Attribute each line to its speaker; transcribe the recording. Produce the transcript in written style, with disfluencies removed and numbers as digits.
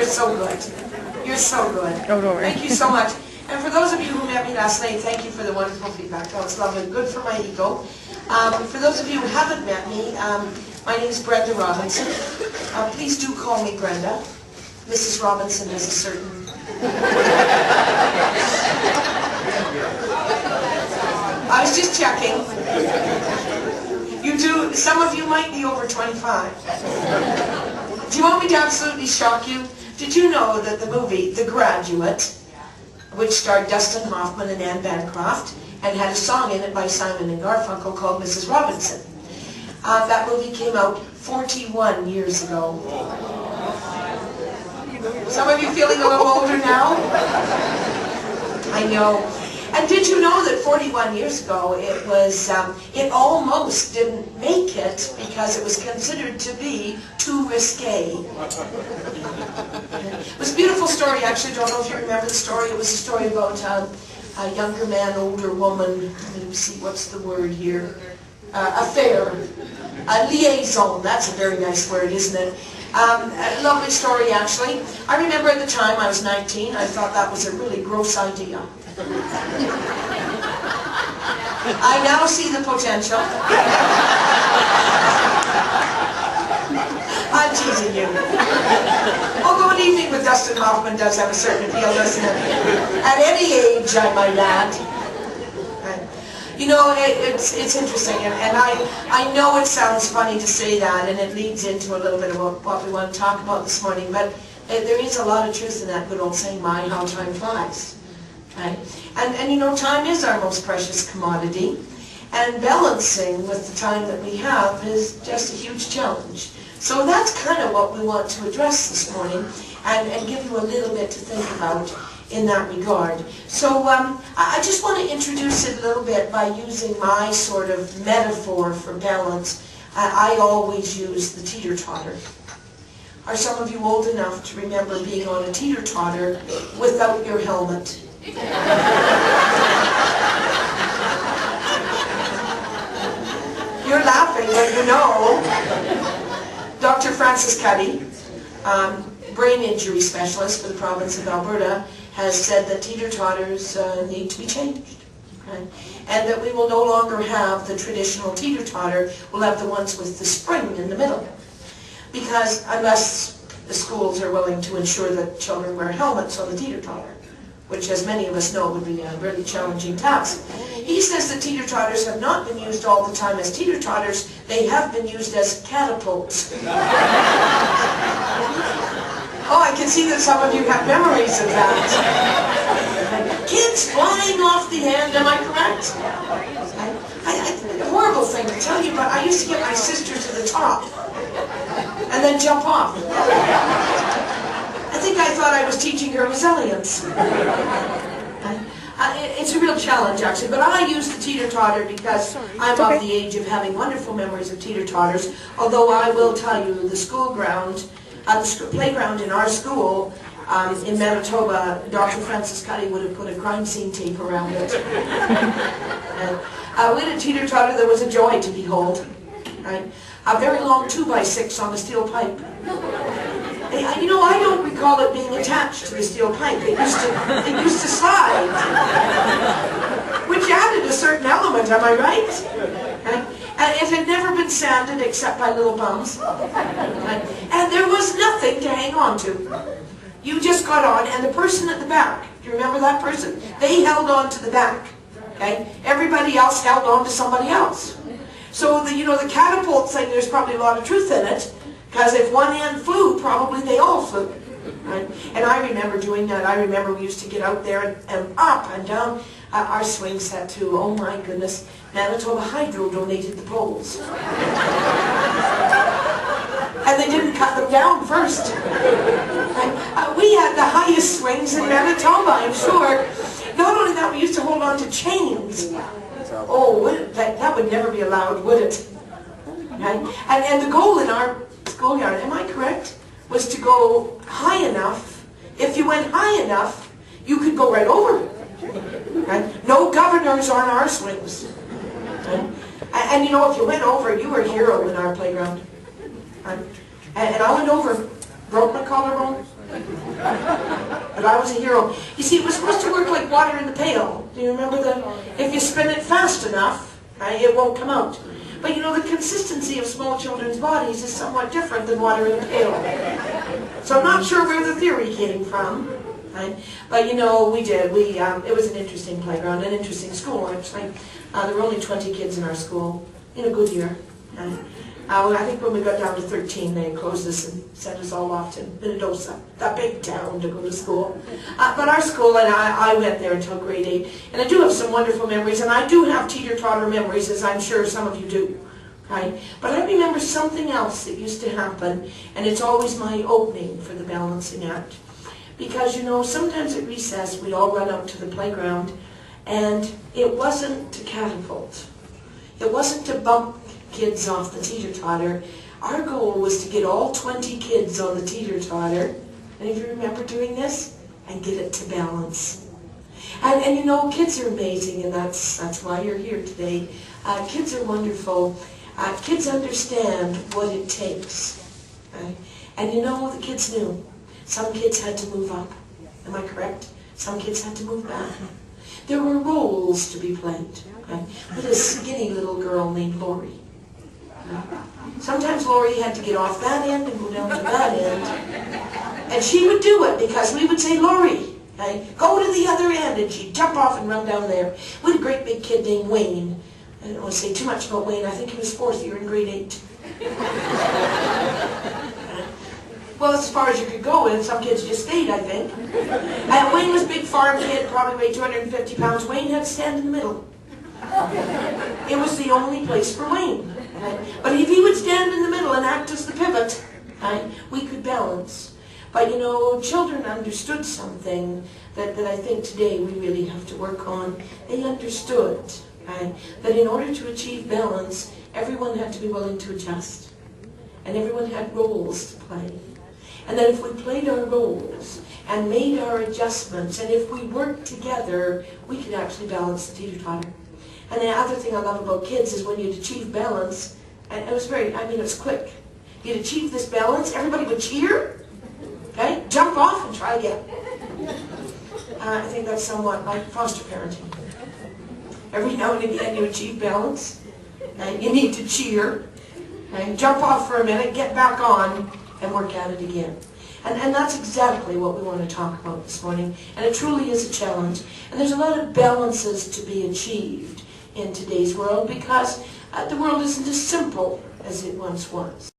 Speaker 1: so good. You're so good.
Speaker 2: Oh, don't worry.
Speaker 1: Thank you so much. And for those of you who met me last night, thank you for the wonderful feedback. That was lovely. Good for my ego. For those of you who haven't met me, my name is Brenda Robinson. Please do call me Brenda. Mrs. Robinson has a certain... I was just checking. You do, some of you might be over 25. Do you want me to absolutely shock you? Did you know that the movie The Graduate, which starred Dustin Hoffman and Anne Bancroft, and had a song in it by Simon and Garfunkel called Mrs. Robinson, that movie came out 41 years ago. Some of you feeling a little older now? I know. And did you know that 41 years ago it was, it almost didn't make it because it was considered to be too risque. It was a beautiful story, actually. I don't know if you remember the story. It was a story about a younger man, older woman. Let me see, what's the word here? Affair. A liaison. That's a very nice word, isn't it? A lovely story, actually. I remember at the time, I was 19, I thought that was a really gross idea. I now see the potential. I'm teasing you. Although an evening with Dustin Hoffman does have a certain appeal, doesn't it? At any age, I might add. You know, it's interesting, and I know it sounds funny to say that, and it leads into a little bit of what we want to talk about this morning, but there is a lot of truth in that good old saying, my, how time flies. Right? And you know, time is our most precious commodity, and balancing with the time that we have is just a huge challenge. So that's kind of what we want to address this morning, and give you a little bit to think about in that regard. So I just want to introduce it a little bit by using my sort of metaphor for balance. I always use the teeter-totter. Are some of you old enough to remember being on a teeter-totter without your helmet? You're laughing, but you know. Dr. Francis Cuddy, brain injury specialist for the province of Alberta, has said that teeter-totters need to be changed. Okay? And that we will no longer have the traditional teeter-totter, we'll have the ones with the spring in the middle. Because unless the schools are willing to ensure that children wear helmets on the teeter-totter, which as many of us know would be a really challenging task. He says that teeter-totters have not been used all the time as teeter-totters, they have been used as catapults. Oh, I can see that some of you have memories of that. Kids flying off the end, am I correct? A horrible thing to tell you, but I used to get my sister to the top and then jump off. I think I thought I was teaching her resilience. It's a real challenge, actually, but I use the teeter-totter because I'm of the age of having wonderful memories of teeter-totters, although I will tell you the school ground, the playground in our school in Manitoba, Dr. Francis Cuddy would have put a crime scene tape around it. And with a teeter-totter, there was a joy to behold. Right? A very long 2x6 on a steel pipe. You know, I don't recall it being attached to the steel pipe. It used to slide, which added a certain element. Am I right? And it had never been sanded except by little bumps. And there was nothing to hang on to. You just got on, and the person at the back, do you remember that person? They held on to the back. Okay? Everybody else held on to somebody else. So the catapult thing, there's probably a lot of truth in it, because if one end flew, probably they all flew. Right? And I remember doing that. I remember we used to get out there and up and down our swing set too. Oh my goodness. Manitoba Hydro donated the poles. And they didn't cut them down first. We had the highest swings in Manitoba, I'm sure. Not only that, we used to hold on to chains. Oh, that would never be allowed, would it? Okay? And the goal in our schoolyard, am I correct, was to go high enough. If you went high enough, you could go right over. Right? No governors on our swings. Right? And you know, if you went over, you were a hero in our playground. Right? And I went over, broke my collarbone, But I was a hero. You see, it was supposed to work like water in the pail. Do you remember that? If you spin it fast enough, it won't come out. But you know, the consistency of small children's bodies is somewhat different than water in a pail. So I'm not sure where the theory came from. Right? But you know, we did. It was an interesting playground, an interesting school, actually. There were only 20 kids in our school in a good year. I think when we got down to 13, they closed us and sent us all off to Minnedosa, that big town, to go to school. But our school, and I went there until grade 8. And I do have some wonderful memories, and I do have teeter-totter memories, as I'm sure some of you do. Right? But I remember something else that used to happen, and it's always my opening for the balancing act. Because, you know, sometimes at recess, we'd all run out to the playground, and it wasn't to catapult. It wasn't to bump kids off the teeter-totter. Our goal was to get all 20 kids on the teeter-totter, and if you remember doing this, and get it to balance. And you know, kids are amazing, and that's why you're here today. Kids are wonderful. Kids understand what it takes. Right? And you know, the kids knew. Some kids had to move up. Am I correct? Some kids had to move back. There were roles to be played. Right? With a skinny little girl named Lori. Sometimes Lori had to get off that end and go down to that end. And she would do it because we would say, Lori, right, go to the other end. And she'd jump off and run down there. We had a great big kid named Wayne. I don't want to say too much about Wayne. I think he was 4th year in grade 8. Well, as far as you could go with, some kids just stayed, I think. Wayne was a big farm kid, probably weighed 250 pounds. Wayne had to stand in the middle. It was the only place for Wayne. Right? But if he would stand in the middle and act as the pivot, right, we could balance. But you know, children understood something that I think today we really have to work on. They understood, right, that in order to achieve balance, everyone had to be willing to adjust. And everyone had roles to play. And that if we played our roles and made our adjustments, and if we worked together, we could actually balance the teeter-totter. And the other thing I love about kids is when you'd achieve balance, and it was it was quick. You'd achieve this balance, everybody would cheer, okay? Jump off and try again. I think that's somewhat like foster parenting. Every now and again you achieve balance, and you need to cheer, and jump off for a minute, get back on, and work at it again. And that's exactly what we want to talk about this morning. And it truly is a challenge. And there's a lot of balances to be achieved in today's world because the world isn't as simple as it once was.